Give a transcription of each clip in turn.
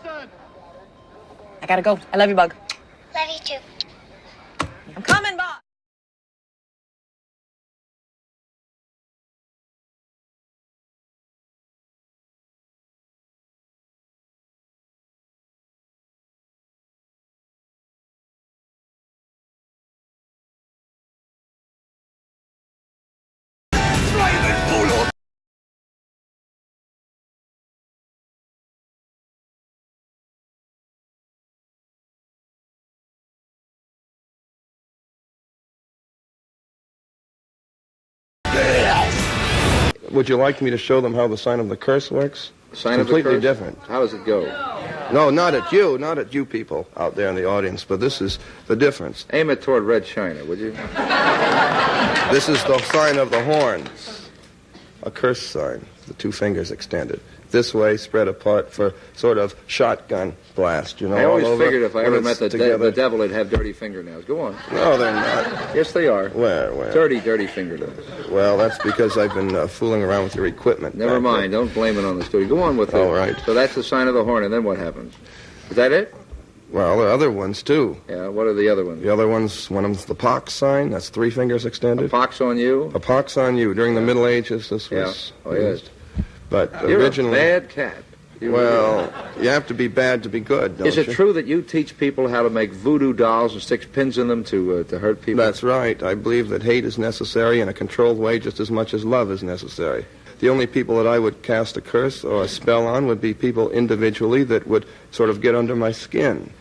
I gotta go. I love you, Bug. Love you too. I'm coming, Bug. Would you like me to show them how the sign of the curse works? Sign completely of the curse? different. How does it go? No, not at you people out there in the audience, but this is the difference. Aim it toward Red China, would you? This is the sign of the horns. A curse sign, the two fingers extended. This way, spread apart for sort of shotgun blast, you know. I always all over, figured if I ever met the devil, he'd have dirty fingernails. Go on. No, they're not. Yes, they are. Where? Dirty fingernails. Well, that's because I've been fooling around with your equipment. Never mind. Don't blame it on the studio. Go on with it. All right. So that's the sign of the horn, and then what happens? Is that it? Well, there are other ones, too. Yeah, what are the other ones? The other ones, one of them's the pox sign. That's 3 fingers extended. A pox on you? A pox on you. During the Middle Ages, this was used. But You're originally... a bad cat. Well, you have to be bad to be good, don't you? Is it true that you teach people how to make voodoo dolls and stick pins in them to hurt people? That's right. I believe that hate is necessary in a controlled way just as much as love is necessary. The only people that I would cast a curse or a spell on would be people individually that would sort of get under my skin.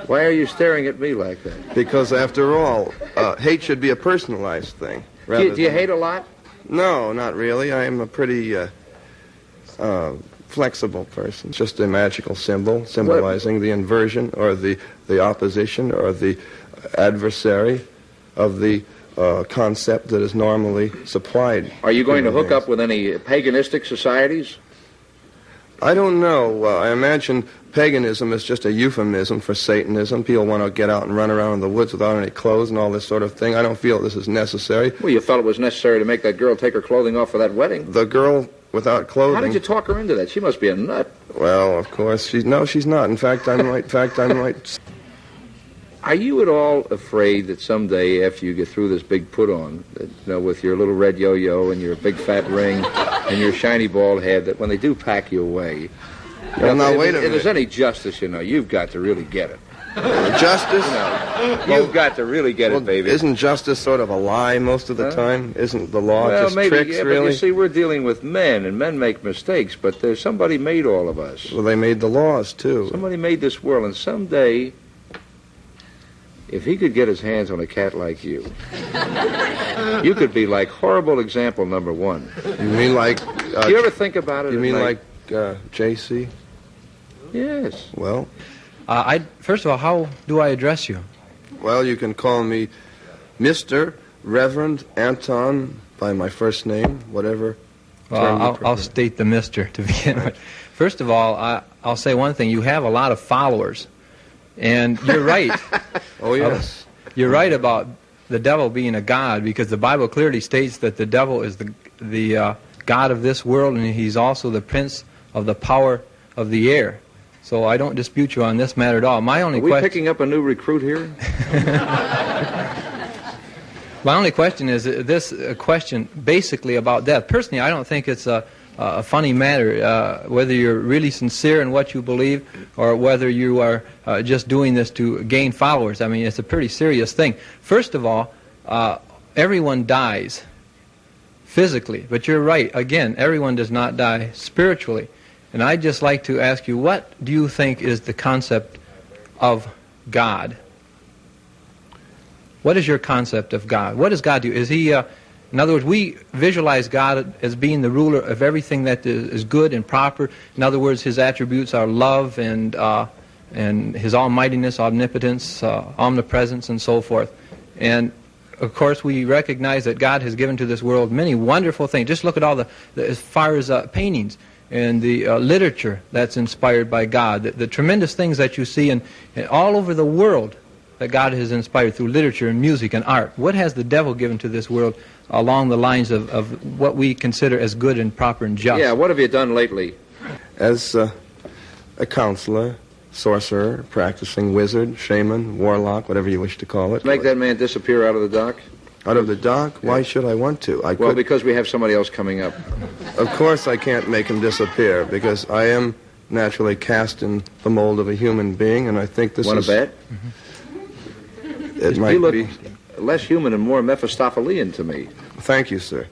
Why are you staring at me like that? Because, after all, hate should be a personalized thing. Do you hate a lot? No, not really. I am a pretty flexible person. It's just a magical symbol symbolizing the inversion or the opposition or the adversary of the concept that is normally supplied. Are you going to hook up with any paganistic societies? I don't know. I imagine paganism is just a euphemism for Satanism. People want to get out and run around in the woods without any clothes and all this sort of thing. I don't feel this is necessary. Well, you felt it was necessary to make that girl take her clothing off for that wedding. The girl without clothing... How did you talk her into that? She must be a nut. Well, of course. She's not. In fact, I might... Are you at all afraid that someday, after you get through this big put-on, that, with your little red yo-yo and your big fat ring and your shiny bald head, that when they do pack you away... Well, now, wait a minute. If there's any justice, you've got to really get it. Justice? You've got to really get it, baby. Isn't justice sort of a lie most of the time? Isn't the law just maybe, tricks, really? But you see, we're dealing with men, and men make mistakes, but there's somebody made all of us. Well, they made the laws, too. Somebody made this world, and someday... if he could get his hands on a cat like you, you could be like horrible example number 1. You mean like... do you ever think about it? You mean like J.C.? Yes. Well... first of all, how do I address you? Well, you can call me Mr. Reverend Anton by my first name, whatever. Well, I'll state the Mr. to begin with. First of all, I'll say one thing. You have a lot of followers. And you're right. Oh, yes. You're right about the devil being a god, because the Bible clearly states that the devil is the god of this world, and he's also the prince of the power of the air. So I don't dispute you on this matter at all. Are we picking up a new recruit here? My only question is this question basically about death. Personally, I don't think it's a funny matter, whether you're really sincere in what you believe or whether you are just doing this to gain followers. I mean, it's a pretty serious thing. First of all, everyone dies physically, but you're right. Again, everyone does not die spiritually. And I'd just like to ask you, what do you think is the concept of God? What is your concept of God? What does God do? Is he... in other words, we visualize God as being the ruler of everything that is good and proper. In other words, his attributes are love and his almightiness, omnipotence, omnipresence, and so forth. And, of course, we recognize that God has given to this world many wonderful things. Just look at all as far as paintings and the literature that's inspired by God, the tremendous things that you see in all over the world that God has inspired through literature and music and art. What has the devil given to this world along the lines of what we consider as good and proper and just? Yeah, what have you done lately? As a counselor, sorcerer, practicing wizard, shaman, warlock, whatever you wish to call it. Make that man disappear out of the dock? Out of the dock? Why should I want to? Well, because we have somebody else coming up. Of course I can't make him disappear, because I am naturally cast in the mold of a human being, and I think this Want is... to bet? It You might look be... less human and more Mephistophelian to me. Thank you, sir.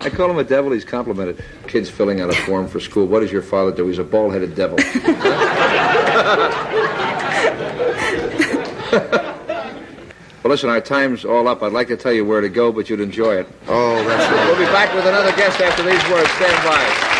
I call him a devil. He's complimented. Kids filling out a form for school. What does your father do? He's a bald-headed devil. Well, listen, our time's all up. I'd like to tell you where to go, but you'd enjoy it. Oh, that's right. We'll be back with another guest after these words. Stand by.